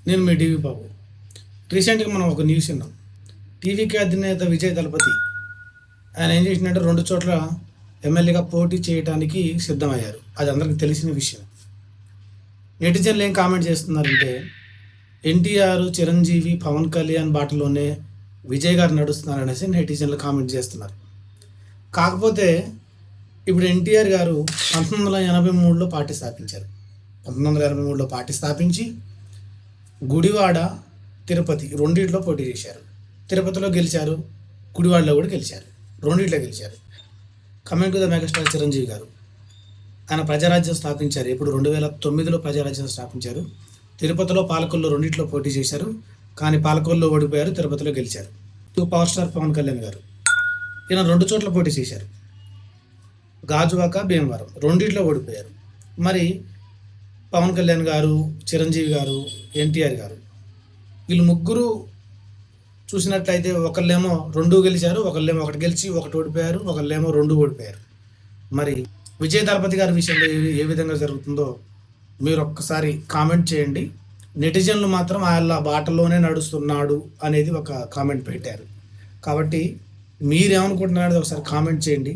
నేను మీ టీవీ బాబు. రీసెంట్గా మనం ఒక న్యూస్ విన్నాం. టీవీకి అధినేత విజయ్ దళపతి ఆయన ఏం చేసిందంటే 2 చోట్ల ఎమ్మెల్యేగా పోటీ చేయడానికి సిద్ధమయ్యారు. అది అందరికీ తెలిసిన విషయం. నెటిజన్లు ఏం కామెంట్ చేస్తున్నారంటే ఎన్టీఆర్, చిరంజీవి, పవన్ కళ్యాణ్ బాటలోనే విజయ్ గారు నడుస్తున్నారనేసి నెటిజన్లు కామెంట్ చేస్తున్నారు. కాకపోతే ఇప్పుడు ఎన్టీఆర్ గారు 1983లో పార్టీ స్థాపించారు. 1983లో పార్టీ స్థాపించి గుడివాడ, తిరుపతి రెండిట్లో పోటీ చేశారు. తిరుపతిలో గెలిచారు, గుడివాడలో కూడా గెలిచారు, రెండిట్లో గెలిచారు. Coming to the megastar Chiranjeevi గారు, ఆయన ప్రజారాజ్యం స్థాపించారు. ఇప్పుడు 2009లో ప్రజారాజ్యం స్థాపించారు. తిరుపతిలో, పాలకొల్లో రెండిట్లో పోటీ చేశారు, కానీ పాలకొల్లో ఓడిపోయారు, తిరుపతిలో గెలిచారు. పవర్ స్టార్ పవన్ కళ్యాణ్ గారు ఈయన 2 చోట్ల పోటీ చేశారు. గాజువాక, భీమవరం రెండిట్లో ఓడిపోయారు. మరి పవన్ కళ్యాణ్ గారు, చిరంజీవి గారు, ఎన్టీఆర్ గారు వీళ్ళు ముగ్గురు చూసినట్లయితే ఒకళ్ళేమో 2 గెలిచారు, ఒకళ్ళేమో 1 గెలిచి 1 ఓడిపోయారు, ఒకళ్ళేమో 2 ఓడిపోయారు. మరి విజయ్ దళపతి గారి విషయంలో ఏ విధంగా జరుగుతుందో మీరు ఒక్కసారి కామెంట్ చేయండి. నెటిజన్లు మాత్రం వాళ్ళ బాటలోనే నడుస్తున్నాడు అనేది ఒక కామెంట్ పెట్టారు. కాబట్టి మీరేమనుకుంటున్నారో ఒకసారి కామెంట్ చేయండి.